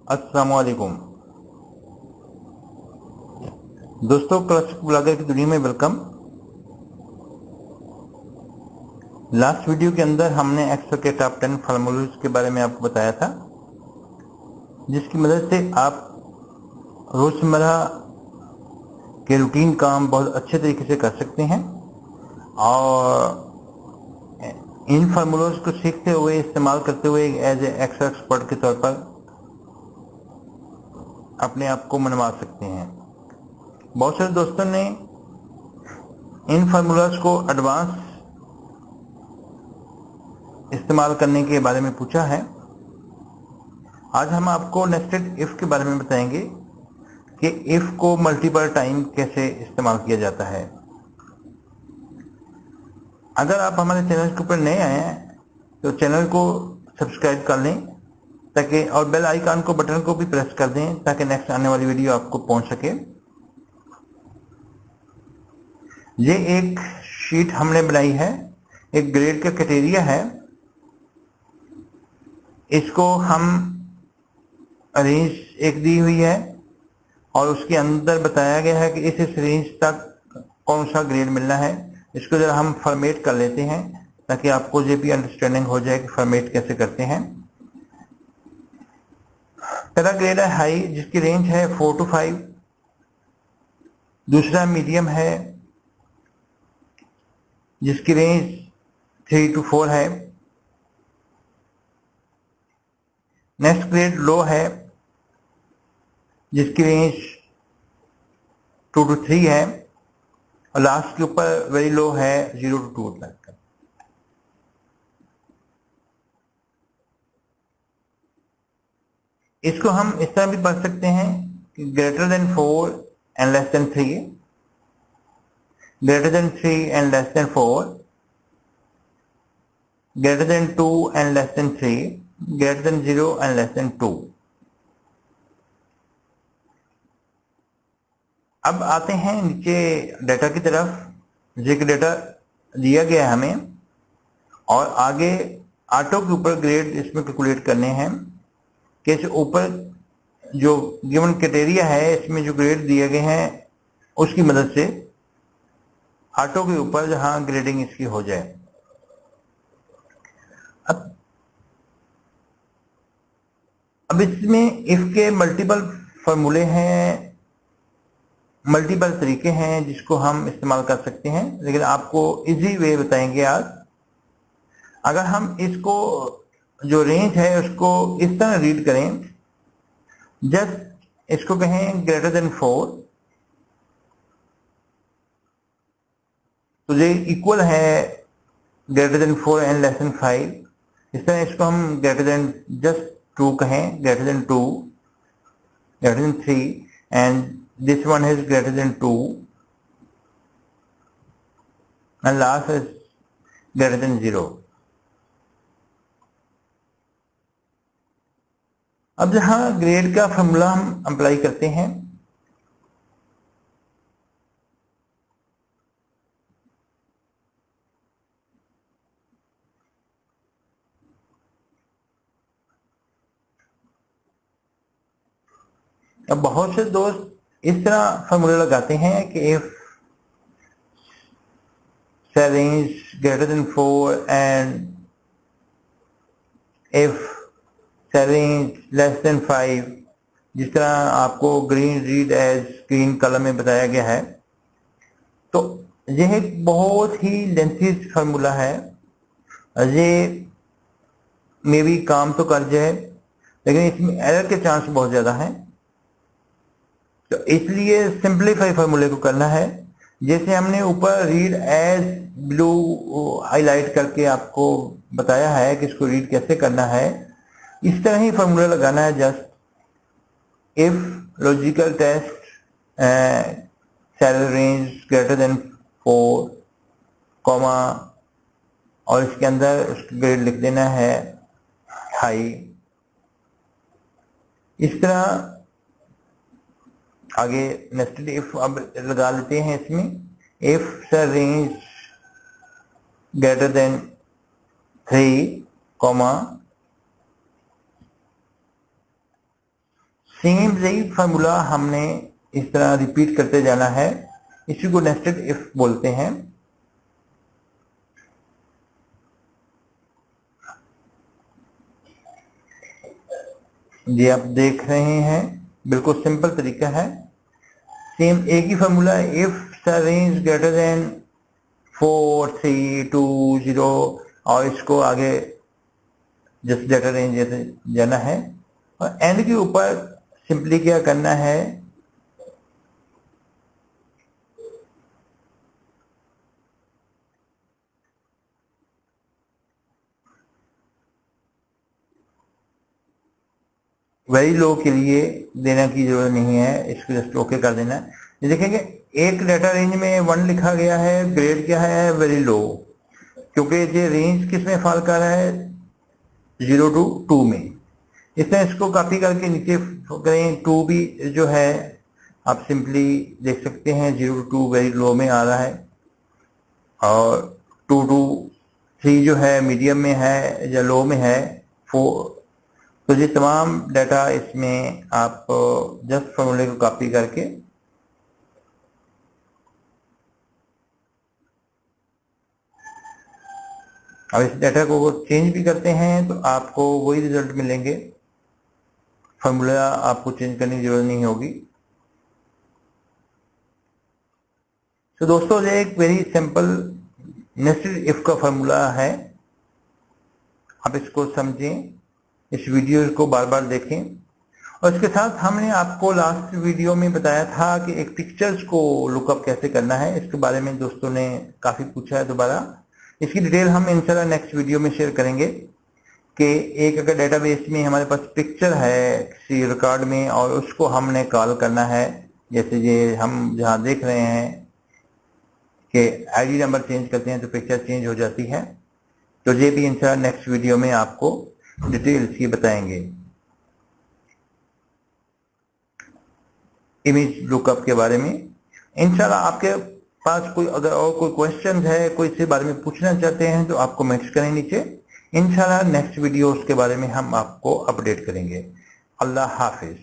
अस्सलामुअलैकुम दोस्तों, classic blogger की दुनिया में वेलकम। लास्ट वीडियो के अंदर हमने एक्सेल के टॉप 10 फार्मूलाज के बारे में आपको बताया था, जिसकी मदद से आप रोजमर्रा के रूटीन काम बहुत अच्छे तरीके से कर सकते हैं और इन फार्मूलाज को सीखते हुए, इस्तेमाल करते हुए एज ए एक्सेल एक्सपर्ट के तौर पर अपने आप को मनवा सकते हैं। बहुत सारे दोस्तों ने इन फार्मूलाज को एडवांस इस्तेमाल करने के बारे में पूछा है। आज हम आपको नेस्टेड इफ के बारे में बताएंगे कि इफ को मल्टीपल टाइम कैसे इस्तेमाल किया जाता है। अगर आप हमारे चैनल के ऊपर नए आए हैं तो चैनल को सब्सक्राइब कर लें ताकि, और बेल आइकन को बटन को भी प्रेस कर दें ताकि नेक्स्ट आने वाली वीडियो आपको पहुंच सके। ये एक शीट हमने बनाई है, एक ग्रेड का क्राइटेरिया है। इसको हम रेंज एक दी हुई है और उसके अंदर बताया गया है कि इस रेंज तक कौन सा ग्रेड मिलना है। इसको जरा हम फॉर्मेट कर लेते हैं ताकि आपको ये भी अंडरस्टैंडिंग हो जाए कि फॉर्मेट कैसे करते हैं। पहला ग्रेड है हाई, जिसकी रेंज है 4 to 5। दूसरा मीडियम है जिसकी रेंज 3 to 4 है। नेक्स्ट ग्रेड लो है जिसकी रेंज 2 to 3 है और लास्ट के ऊपर वेरी लो है 0 to 2 तक। इसको हम इस तरह भी पढ़ सकते हैं कि greater than 4 and less than 3, greater than 3 and less than 4, greater than 2 and less than 3, greater than 0 and less than 2। अब आते हैं नीचे डेटा की तरफ। ये डेटा दिया गया है हमें और आगे ऑटो के ऊपर ग्रेड इसमें कैलकुलेट करने हैं कि इस ऊपर जो गिवन क्राइटेरिया है इसमें जो ग्रेड दिए गए हैं उसकी मदद से ऑटो के ऊपर जहां ग्रेडिंग इसकी हो जाए। अब इसमें इफ के मल्टीपल फॉर्मूले हैं, मल्टीपल तरीके हैं जिसको हम इस्तेमाल कर सकते हैं, लेकिन आपको इजी वे बताएंगे आज। अगर हम इसको जो रेंज है उसको इस तरह रीड करें, जस्ट इसको कहें ग्रेटर देन 4 तो ये इक्वल है greater than 4 and less than 5। इस तरह इसको हम ग्रेटर देन जस्ट 2 कहें, greater than 2, greater than 3 and this one is greater than 2 and last is greater than 0। अब जहां ग्रेड का फॉर्मूला हम अप्लाई करते हैं, अब बहुत से दोस्त इस तरह फॉर्मूला लगाते हैं कि if cell range greater than 4 and if cell range less than 5, जिस तरह आपको green read as green colour में बताया गया है। तो यह एक बहुत ही लेंथी फार्मूला है, ये मे भी काम तो कर जाए लेकिन इसमें एरर के चांस बहुत ज्यादा हैं। तो इसलिए सिंपलीफाई फार्मूले को करना है। जैसे हमने ऊपर रीड एज ब्लू हाईलाइट करके आपको बताया है कि इसको रीड कैसे करना है, इस तरह ही फार्मूला लगाना है। Just if logical test cell range greater than 4 comma और इसके अंदर उसका ग्रेड लिख देना है हाई। इस तरह आगे नेस्टेड इफ अब लगा लेते हैं इसमें। If cell range greater than 3 comma same यही फार्मूला हमने इस तरह रिपीट करते जाना है, इसी को नेस्टेड इफ बोलते हैं। ये आप देख रहे हैं, बिल्कुल सिंपल तरीका है, सेम एक ही फार्मूला है। इफ रेंज ग्रेटर देन 4 3 2 0 और इसको आगे जस्ट डेटा रेंज जैसे जाना है, और एंड के ऊपर सिंपली क्या करना है, वेरी लो के लिए देने की जरूरत नहीं है, इसको जस्ट ओके कर देना है। ये देखेंगे एक डाटा रेंज में 1 लिखा गया है, ग्रेड क्या है, वेरी लो, क्योंकि ये रेंज किस में फॉल कर रहा है, 0 to 2 में। इसमें इसको कॉपी करके नीचे करें, 2 भी जो है आप सिंपली देख सकते हैं 0 to 2 वेरी लो में आ रहा है, और 2 to 3 जो है मीडियम में है या लो में है, 4। तो ये तमाम डाटा इसमें आप जस्ट फॉर्मूले को कॉपी करके अब इस डाटा को चेंज भी करते हैं तो आपको वही रिजल्ट मिलेंगे, फॉर्मूला आपको चेंज करने की जरूरत नहीं होगी। तो दोस्तों ये एक वेरी सिंपल नेस्टेड इफ का फॉर्मूला है, आप इसको समझें, इस वीडियो को बार बार देखें। और इसके साथ हमने आपको लास्ट वीडियो में बताया था कि एक पिक्चर्स को लुकअप कैसे करना है, इसके बारे में दोस्तों ने काफी पूछा है दोबारा। इसकी डिटेल हम इंशाल्लाह नेक्स्ट वीडियो में शेयर करेंगे कि एक अगर डेटाबेस में हमारे पास पिक्चर है किसी रिकॉर्ड में और उसको हमने कॉल करना है, जैसे ये हम जहाँ देख रहे हैं कि आईडी नंबर चेंज करते हैं तो पिक्चर चेंज हो जाती है, तो ये भी इंशाल्लाह नेक्स्ट वीडियो में आपको डिटेल्स ये बताएंगे। इमेज लुकअप के बारे में इंशाल्लाह आपके पास कोई अगर और कोई क्वेश्चन है, कोई इसके बारे में पूछना चाहते हैं तो आप कमेंट्स करें नीचे, इंशाल्लाह नेक्स्ट वीडियो उसके बारे में हम आपको अपडेट करेंगे। अल्लाह हाफिज।